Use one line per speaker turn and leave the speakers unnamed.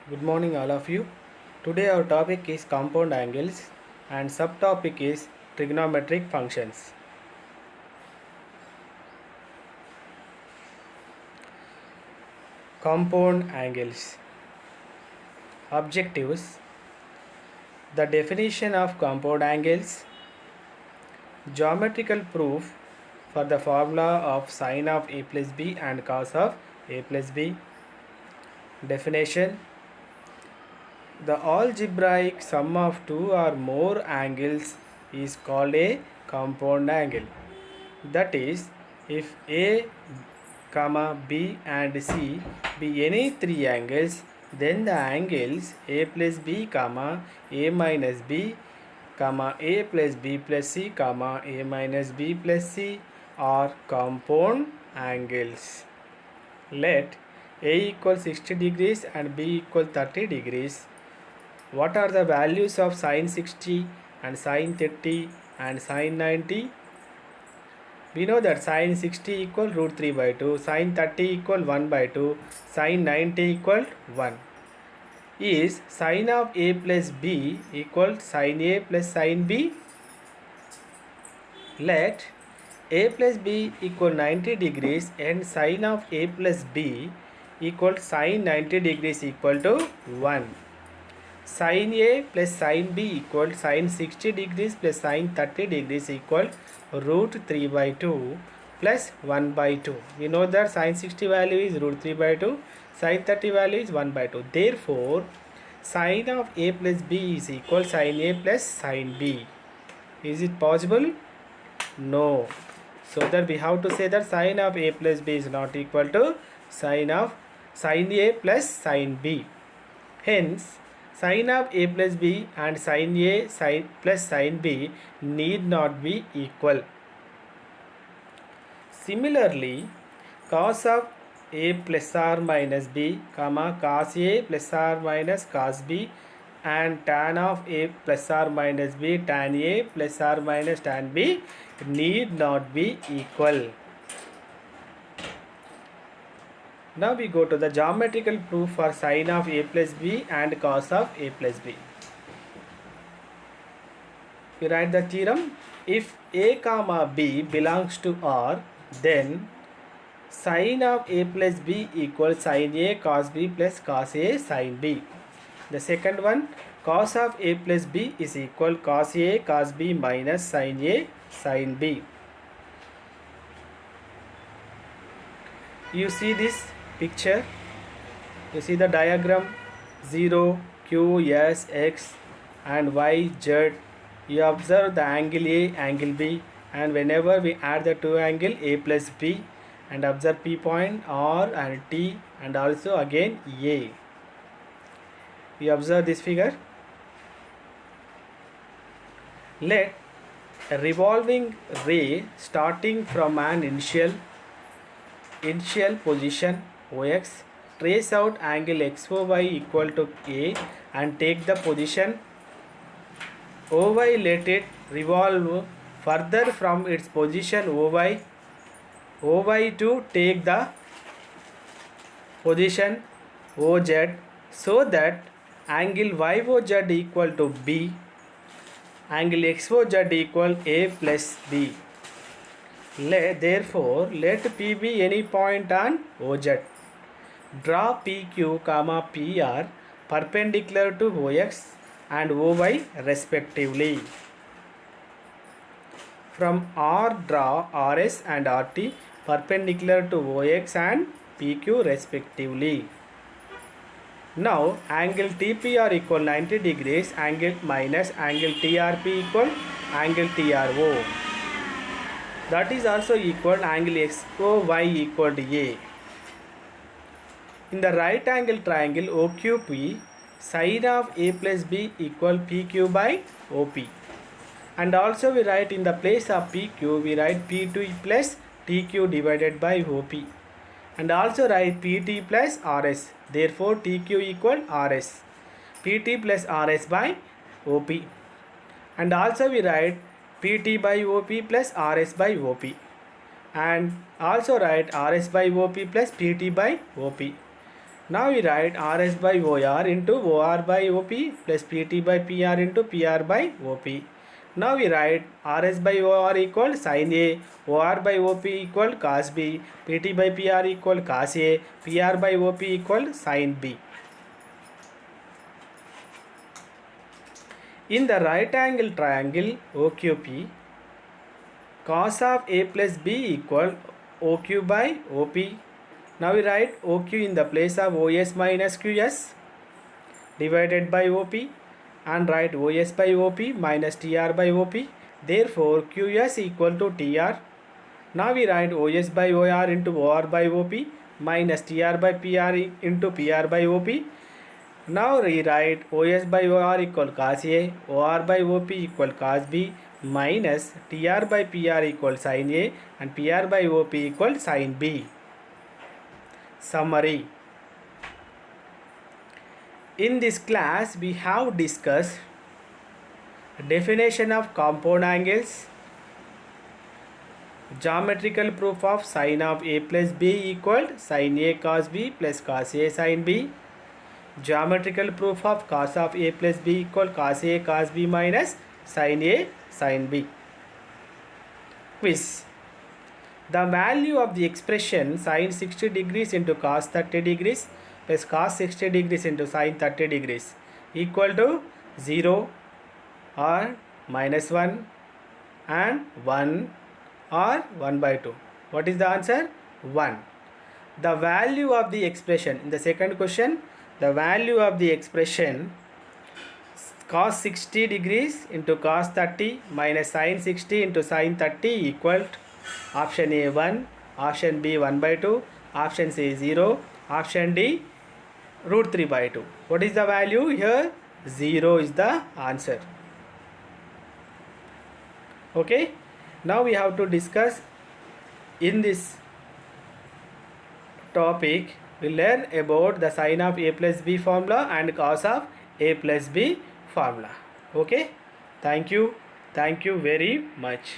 Good morning, all of you. Today, our topic is compound angles and subtopic is trigonometric functions. Compound angles. Objectives. The definition of compound angles. Geometrical proof for the formula of sine of a plus b and cos of a plus b. Definition. The algebraic sum of two or more angles is called a compound angle. That is, if A, B and C be any three angles, then the angles A plus B, A minus B, A plus B plus C, A minus B plus C are compound angles. Let A equal 60 degrees and B equal 30 degrees. What are the values of sine 60 and sine 30 and sine 90? We know that sine 60 equal root 3 by 2, sine 30 equal 1 by 2, sine 90 equal 1. Is sine of A plus B equal sine A plus sine B? Let A plus B equal 90 degrees and sine of A plus B equal sine 90 degrees equal to 1. Sin A plus sin B equal sin 60 degrees plus sin 30 degrees equal root 3 by 2 plus 1 by 2. We know that sin 60 value is root 3 by 2, sin 30 value is 1 by 2. Therefore, sin of A plus B is equal sin A plus sin B. Is it possible? No. So that we have to say that sin of A plus B is not equal to sin A plus sin B. Hence, sin of A plus B and sin A plus sin B need not be equal. Similarly, cos of A plus or minus B, cos A plus or minus cos B and tan of A plus or minus B, tan A plus or minus tan B need not be equal. Now we go to the geometrical proof for sine of A plus B and cos of A plus B. We write the theorem. If A comma B belongs to R, then sine of A plus B equals sine A cos B plus cos A sine B. The second one, cos of A plus B is equal cos A cos B minus sine A sine B. You see this picture, you see the diagram 0, Q, S, X and Y, Z. You observe the angle A, angle B, and whenever we add the two angle A plus B and observe P point, R and T and also again A. We observe this figure. Let a revolving ray starting from an initial position OX trace out angle XOY equal to A and take the position OY. Let it revolve further from its position OY to take the position OZ so that angle YOZ equal to B, angle XOZ equal A plus B. Therefore, let P be any point on OZ. Draw PQ, PR perpendicular to OX and OY respectively. From R, draw RS and RT perpendicular to OX and PQ respectively. Now, angle TPR equal 90 degrees, angle minus angle TRP equal angle TRO. That is also equal angle XOY equal to A. In the right angle triangle OQP, sine of A plus B equal PQ by OP. And also we write in the place of PQ, we write P2 plus TQ divided by OP. And also write PT plus RS. Therefore, TQ equal RS. PT plus RS by OP. And also we write PT by OP plus RS by OP. And also write RS by OP plus PT by OP. Now we write Rs by OR into OR by OP plus PT by PR into PR by OP. Now we write Rs by OR equal sin A, OR by OP equal cos B, PT by PR equal cos A, PR by OP equal sin B. In the right angle triangle OQP, cos of A plus B equal OQ by OP. Now we write OQ in the place of OS minus QS divided by OP and write OS by OP minus TR by OP. Therefore QS equal to TR. Now we write OS by OR into OR by OP minus TR by PR into PR by OP. Now we write OS by OR equal cos A, OR by OP equal cos B minus TR by PR equal sin A and PR by OP equal sin B. Summary. In this class we have discussed definition of compound angles, geometrical proof of sin of A plus B equal sin A cos B plus cos A sin B, geometrical proof of cos of A plus B equal cos A cos B minus sin A sin B. Quiz. The value of the expression sin 60 degrees into cos 30 degrees plus cos 60 degrees into sin 30 degrees equal to 0 or minus 1 and 1 or 1 by 2. What is the answer? 1. The value of the expression in the second question, the value of the expression cos 60 degrees into cos 30 minus sin 60 into sin 30 equal to option A 1, option B 1 by 2, option C 0, option D root 3 by 2. What is the value here? 0 is the answer. Okay. Now we have to discuss in this topic we learn about the sin of A plus B formula and cos of A plus B formula. Okay. Thank you very much.